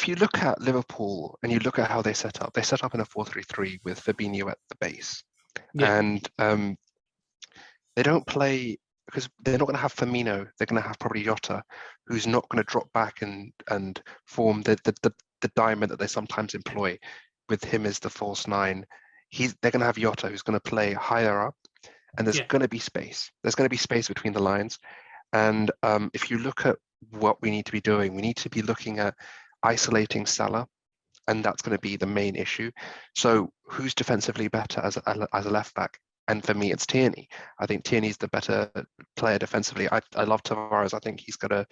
if you look at Liverpool and you look at how they set up in a 4-3-3 with Fabinho at the base. Yeah. And they don't play because they're not going to have Firmino. They're going to have probably Jota, who's not going to drop back and form the diamond that they sometimes employ with him as the false nine. They're going to have Jota, who's going to play higher up, and there's going to be space. There's going to be space between the lines. And if you look at what we need to be doing, we need to be looking at isolating Salah, and that's going to be the main issue. So who's defensively better as a left back? And for me, it's Tierney. I think Tierney's the better player defensively. I love Tavares. I think he's got a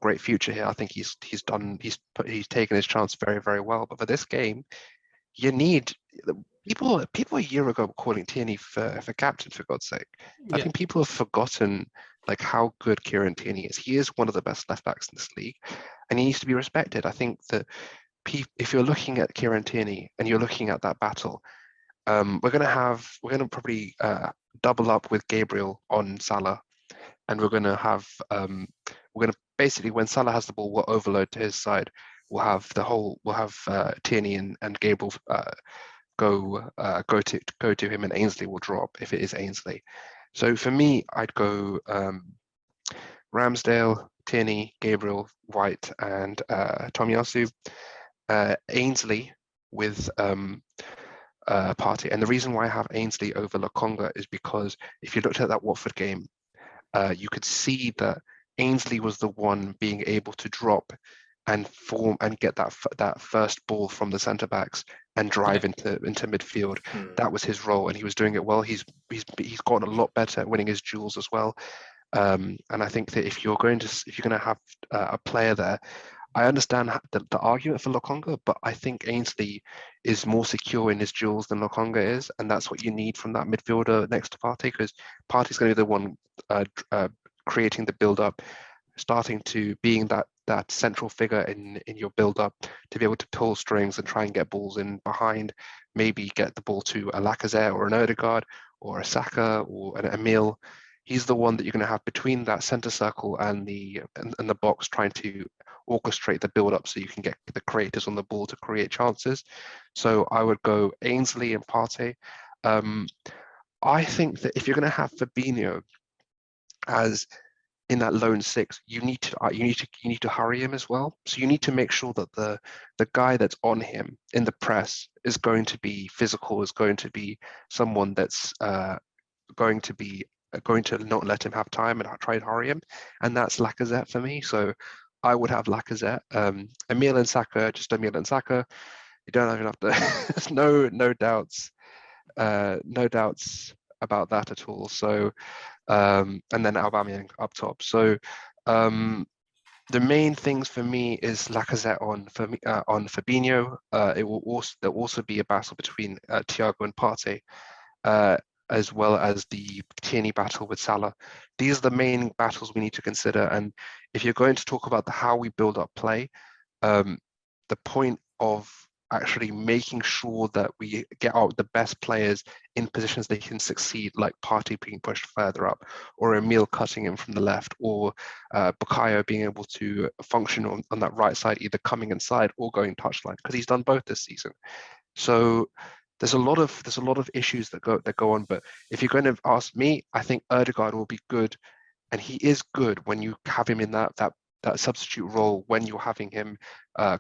great future here. I think he's taken his chance very, very well. But for this game, you need people a year ago were calling Tierney for captain, for God's sake. Yeah. I think people have forgotten like how good Kieran Tierney is. He is one of the best left backs in this league, and he needs to be respected. I think that if you're looking at Kieran Tierney and you're looking at that battle, we're going to probably double up with Gabriel on Salah, and we're going to basically, when Salah has the ball, we'll overload to his side. We'll have Tierney and Gabriel go to him, and Ainsley will drop if it is Ainsley. So for me, I'd go Ramsdale, Tierney, Gabriel, White, and Tomiyasu. Ainsley with Partey. And the reason why I have Ainsley over Lokonga is because if you looked at that Watford game, you could see that Ainsley was the one being able to drop and form and get that first ball from the centre backs and drive into midfield. That was his role, and he was doing it well. He's gotten a lot better at winning his duels as well. And I think that if you're going to have a player there, I understand the argument for Lokonga, but I think Ainsley is more secure in his duels than Lokonga is, and that's what you need from that midfielder next to Partey, because Partey's going to be the one creating the build-up, starting to being that central figure in your build-up to be able to pull strings and try and get balls in behind, maybe get the ball to a Lacazette or an Odegaard or a Saka or an Emile. He's the one that you're going to have between that centre circle and the box, trying to orchestrate the build-up so you can get the creators on the ball to create chances. So I would go Ainsley and Partey. I think that if you're going to have Fabinho as in that lone six, you need to hurry him as well. So you need to make sure that the guy that's on him in the press is going to be physical, is going to be someone that's going to not let him have time and try and hurry him, and that's Lacazette for me. So I would have Lacazette. Emile and Saka, just Emile and Saka. You don't have enough to no doubts about that at all. So and then Aubameyang up top. So the main things for me is Lacazette on Fabinho. There'll also be a battle between Thiago and Partey, as well as the Tierney battle with Salah. These are the main battles we need to consider. And if you're going to talk about how we build up play, the point of actually making sure that we get out the best players in positions they can succeed, like Partey being pushed further up, or Emile cutting him from the left, or Bukayo being able to function on that right side, either coming inside or going touchline, because he's done both this season. So there's a lot of issues that go on. But if you're going to ask me, I think Odegaard will be good, and he is good when you have him in that substitute role, when you're having him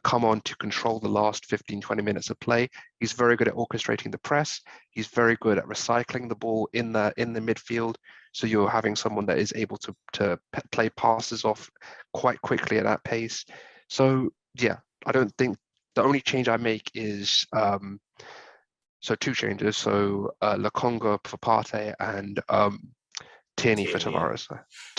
come on to control the last 15-20 minutes of play. He's very good at orchestrating the press. He's very good at recycling the ball in the midfield. So you're having someone that is able to play passes off quite quickly at that pace. So yeah, I don't think the only change I make is so two changes. So Lokonga for Partey and Tierney for Tavares.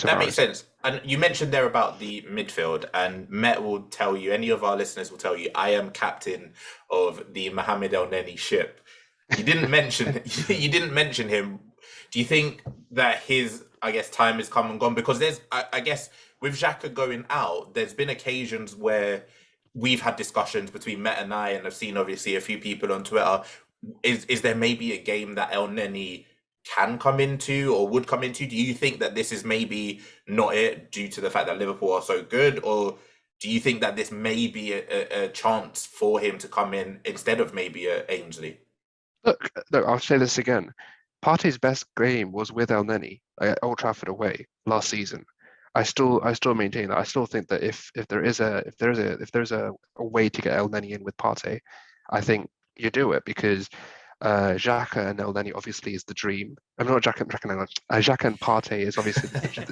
That makes sense. And you mentioned there about the midfield, and Met will tell you, any of our listeners will tell you, I am captain of the Mohamed El Neni ship. You didn't mention him. Do you think that his, time has come and gone? Because there's, with Xhaka going out, there's been occasions where we've had discussions between Met and I, and I've seen obviously a few people on Twitter. Is there maybe a game that El Neni can come into or would come into? Do you think that this is maybe not it due to the fact that Liverpool are so good, or do you think that this may be a chance for him to come in instead of maybe Ainsley? Look, I'll say this again. Partey's best game was with El Neni at Old Trafford away last season. I still maintain that. I still think that if there's a way to get El Neni in with Partey, I think you do it because Xhaka and El Neni obviously is the dream. I'm not Xhaka and Partey is obviously the dream.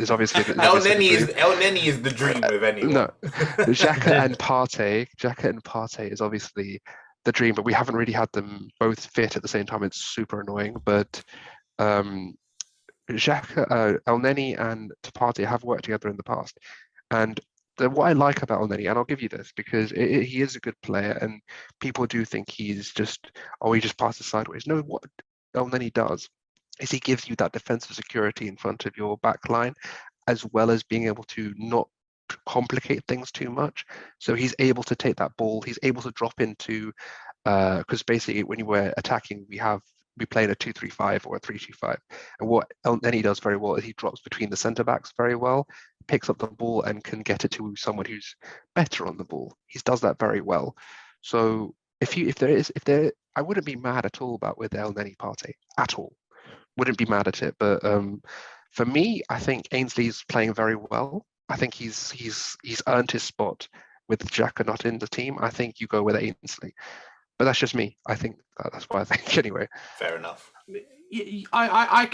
El Neni is the dream of anyone. No, Xhaka and Partey is obviously the dream, but we haven't really had them both fit at the same time. It's super annoying. But um, El Neni and Partey have worked together in the past, and what I like about El Neni, and I'll give you this because he is a good player, and people do think he just passes sideways. No, what El Neni does is he gives you that defensive security in front of your back line, as well as being able to not complicate things too much. So he's able to take that ball, he's able to drop into because basically when we're attacking, we play in a 2-3-5 or a 3-2-5. And what Elneny does very well is he drops between the centre backs very well, picks up the ball and can get it to someone who's better on the ball. He does that very well. So I wouldn't be mad at all with Elneny Partey at all. Wouldn't be mad at it. But for me, I think Ainsley's playing very well. I think he's earned his spot with Xhaka not in the team. I think you go with Ainsley. But that's just me. I think that's what I think anyway. Fair enough. I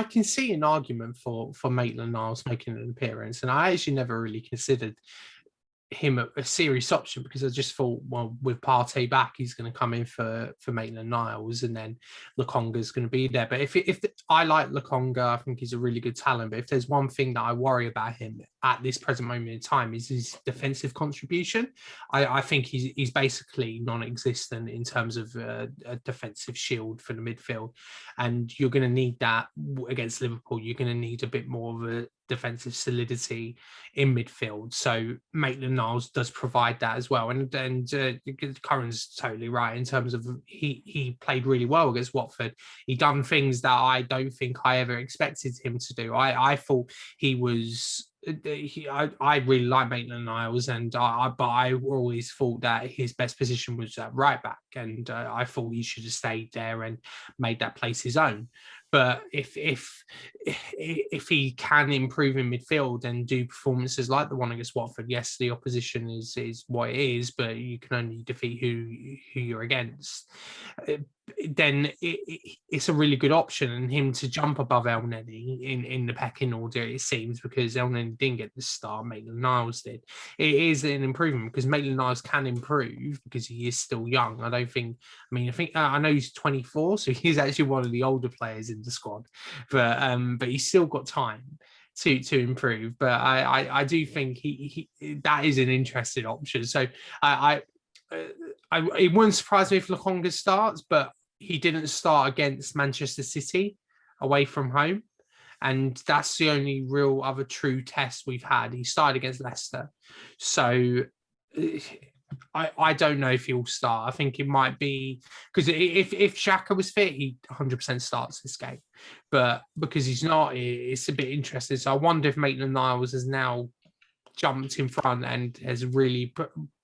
can see an argument for Maitland-Niles making an appearance, and I actually never really considered him a serious option because I just thought, well, with Partey back, he's going to come in for Maitland-Niles, and then Lokonga's going to be there. But if I like Lokonga, I think he's a really good talent. But if there's one thing that I worry about him at this present moment in time is his defensive contribution. I think he's basically non-existent in terms of a defensive shield for the midfield, and you're going to need that against Liverpool. You're going to need a bit more of a defensive solidity in midfield. So Maitland-Niles does provide that as well. And Curran's totally right in terms of he played really well against Watford. He done things that I don't think I ever expected him to do. I thought he was... I really like Maitland-Niles, but I always thought that his best position was at right back, and I thought he should have stayed there and made that place his own. But if he can improve in midfield and do performances like the one against Watford, yes, the opposition is what it is, but you can only defeat who you're against. Then it's a really good option, and him to jump above Elneny in the pecking order, it seems, because Elneny didn't get the start, Maitland-Niles did. It is an improvement because Maitland-Niles can improve because he is still young. I know he's 24, so he's actually one of the older players in the squad, but he's still got time to improve. But I do think he that is an interesting option. So it wouldn't surprise me if Lokonga starts, but he didn't start against Manchester City away from home. And that's the only real other true test we've had. He started against Leicester. So I don't know if he'll start. I think it might be because if Xhaka was fit, he 100% starts this game. But because he's not, it's a bit interesting. So I wonder if Maitland-Niles has now jumped in front and has really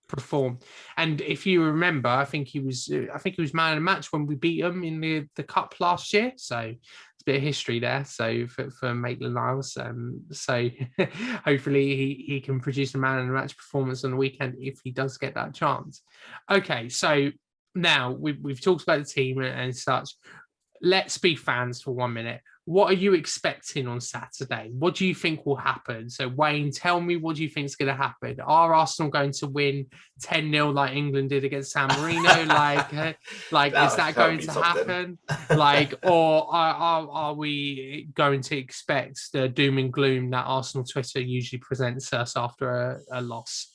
performed. And if you remember, I think he was man of the match when we beat him in the cup last year. So it's a bit of history there. So for Maitland-Niles, so hopefully he can produce a man of the match performance on the weekend if he does get that chance. Okay, so now we've talked about the team and such. Let's be fans for 1 minute. What are you expecting on Saturday? What do you think will happen? So, Wayne, tell me, what do you think is going to happen? Are Arsenal going to win 10-0 like England did against San Marino? like is that going to happen? Or are we going to expect the doom and gloom that Arsenal Twitter usually presents us after a loss?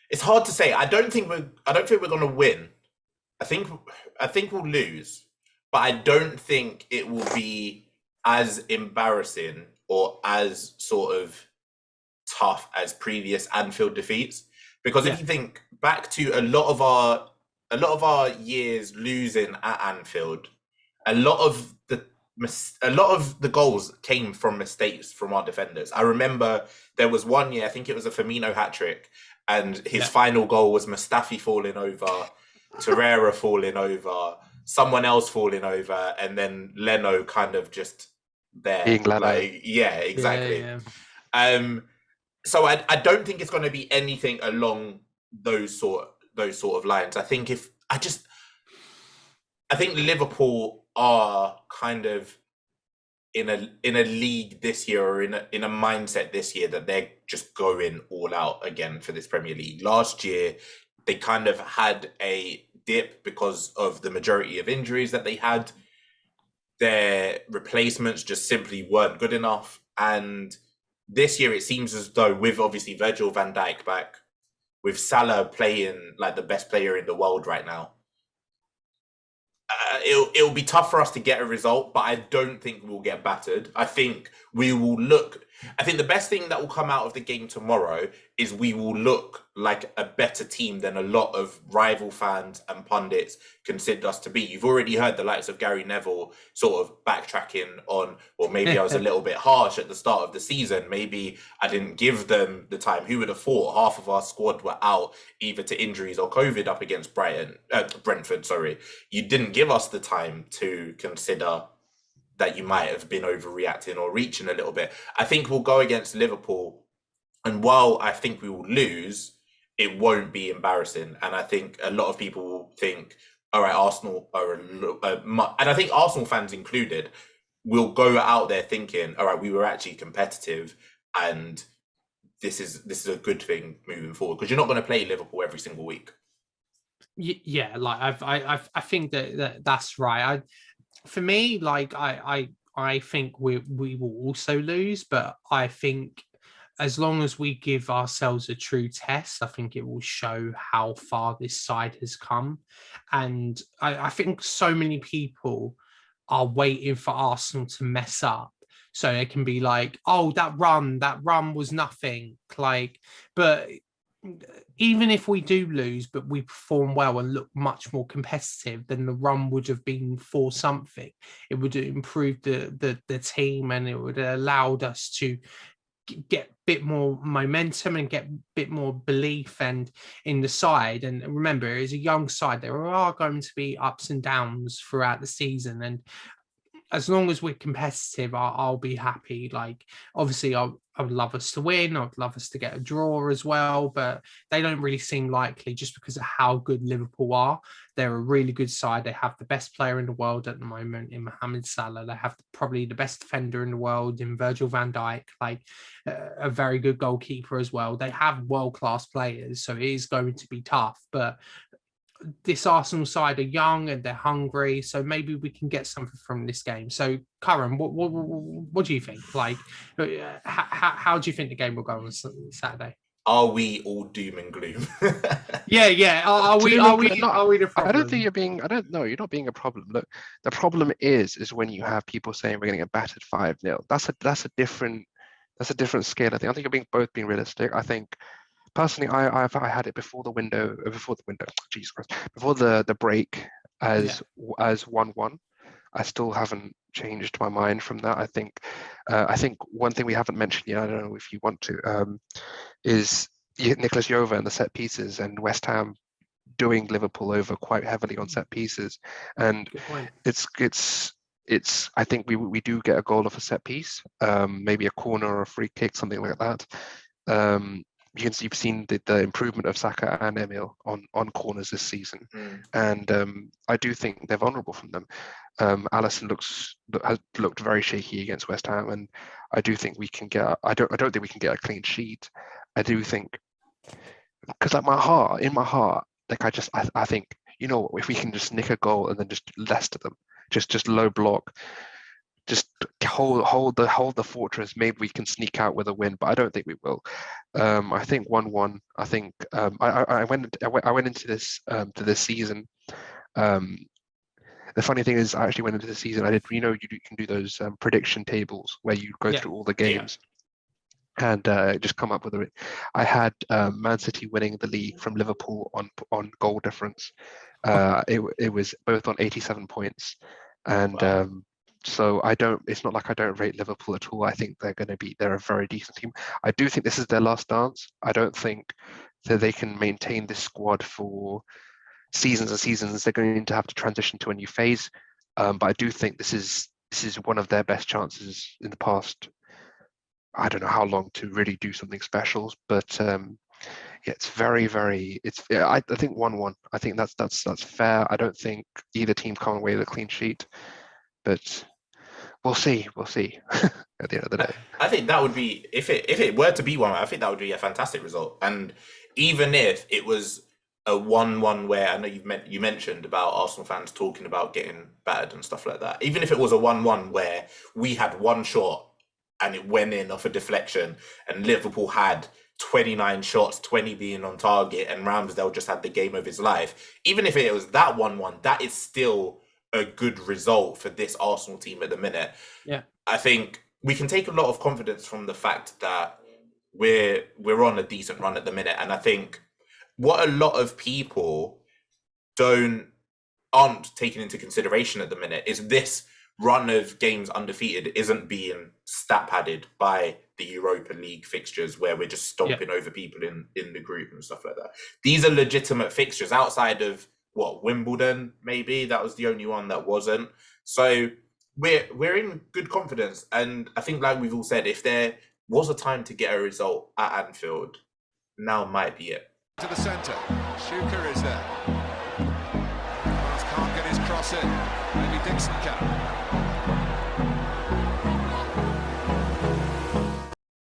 It's hard to say. I don't think we're going to win. I think we'll lose, but I don't think it will be as embarrassing or as sort of tough as previous Anfield defeats. Because if you think back to a lot of our years losing at Anfield, a lot of a lot of the goals came from mistakes from our defenders. I remember there was one year, I think it was a Firmino hat-trick, and his final goal was Mustafi falling over, Torreira falling over, someone else falling over, and then Leno kind of just there. Being Leno. Like, yeah, exactly. Yeah. So I don't think it's going to be anything along those sort of lines. I think I think Liverpool are kind of in a league this year, or in a mindset this year, that they're just going all out again for this Premier League. Last year, they kind of had a dip because of the majority of injuries that they had. Their replacements just simply weren't good enough. And this year, it seems as though, with obviously Virgil van Dijk back, with Salah playing like the best player in the world right now, it'll be tough for us to get a result, but I don't think we'll get battered. I think we will look. I think the best thing that will come out of the game tomorrow is we will look like a better team than a lot of rival fans and pundits consider us to be. You've already heard the likes of Gary Neville sort of backtracking on, well, maybe I was a little bit harsh at the start of the season. Maybe I didn't give them the time. Who would have thought half of our squad were out either to injuries or COVID up against Brentford, sorry. You didn't give us the time to consider that you might have been overreacting or reaching a little bit. I think we'll go against Liverpool, and while I think we will lose, it won't be embarrassing. And I think a lot of people will think, all right, Arsenal are and I think Arsenal fans included will go out there thinking, all right, we were actually competitive, and this is a good thing moving forward, because you're not going to play Liverpool every single week. Yeah, like I think that's right. For me, like I think we will also lose, but I think as long as we give ourselves a true test, I think it will show how far this side has come. And I think so many people are waiting for Arsenal to mess up so they can be like, oh, that run was nothing. Like, but even if we do lose, but we perform well and look much more competitive, then the run would have been for something. It would have improved the team, and it would have allowed us to get a bit more momentum and get a bit more belief and in the side. And remember, it's a young side. There are going to be ups and downs throughout the season, and as long as we're competitive, I'll be happy. Like, obviously, I would love us to win. I'd love us to get a draw as well, but they don't really seem likely just because of how good Liverpool are. They're a really good side. They have the best player in the world at the moment in Mohamed Salah. They have probably the best defender in the world in Virgil van Dijk, like a very good goalkeeper as well. They have world-class players, so it is going to be tough, but this Arsenal side are young and they're hungry, so maybe we can get something from this game. So, Curran, what do you think? Like, how do you think the game will go on Saturday? Are we all doom and gloom? Yeah. Are we the problem? I don't think you're being. I don't know. You're not being a problem. Look, the problem is when you have people saying we're going to get battered 5-0. That's a different scale. I think you're both being realistic. I think. Personally, I had it before the break as 1-1. I still haven't changed my mind from that. I think one thing we haven't mentioned yet, I don't know if you want to, is Nicolas Jova and the set pieces, and West Ham doing Liverpool over quite heavily on set pieces. And it's I think we do get a goal off a set piece, maybe a corner or a free kick, something like that. You've seen the improvement of Saka and Emil on corners this season, and I do think they're vulnerable from them. Alisson has looked very shaky against West Ham, and I do think we can get. I don't think we can get a clean sheet. I do think, because like in my heart, like I think, you know, if we can just nick a goal and then just Leicester them, just low block. Just hold the fortress. Maybe we can sneak out with a win, but I don't think we will. I think 1-1. I think I went into this to this season. The funny thing is, I actually went into the season. I did. You know, you can do those prediction tables where you go through all the games and just come up with a. I had Man City winning the league from Liverpool on goal difference. It was both on 87 points, and. Wow. So it's not like I don't rate Liverpool at all. I think they're a very decent team. I do think this is their last dance. I don't think that they can maintain this squad for seasons and seasons. They're going to have to transition to a new phase. But I do think this is one of their best chances in the past. I don't know how long to really do something special, but yeah, it's very, very. I think 1-1. I think that's fair. I don't think either team come away with a clean sheet, but we'll see. We'll see at the end of the day. I think that would be if it were to be 1-1. I think that would be a fantastic result. And even if it was a 1-1, where I know you mentioned about Arsenal fans talking about getting battered and stuff like that. Even if it was a 1-1 where we had one shot and it went in off a deflection, and Liverpool had 29 shots, 20 being on target, and Ramsdale just had the game of his life. Even if it was that 1-1, that is still a good result for this Arsenal team at the minute. Yeah, I think we can take a lot of confidence from the fact that we're on a decent run at the minute, and I think what a lot of people aren't taking into consideration at the minute is this run of games undefeated isn't being stat padded by the Europa League fixtures where we're just stomping over people in the group and stuff like that. These are legitimate fixtures outside of Wimbledon, maybe that was the only one that wasn't. So we're in good confidence, and I think, like we've all said, if there was a time to get a result at Anfield, now might be it. To the centre, Schuker is there. Can't get his cross in. Maybe Dixon can.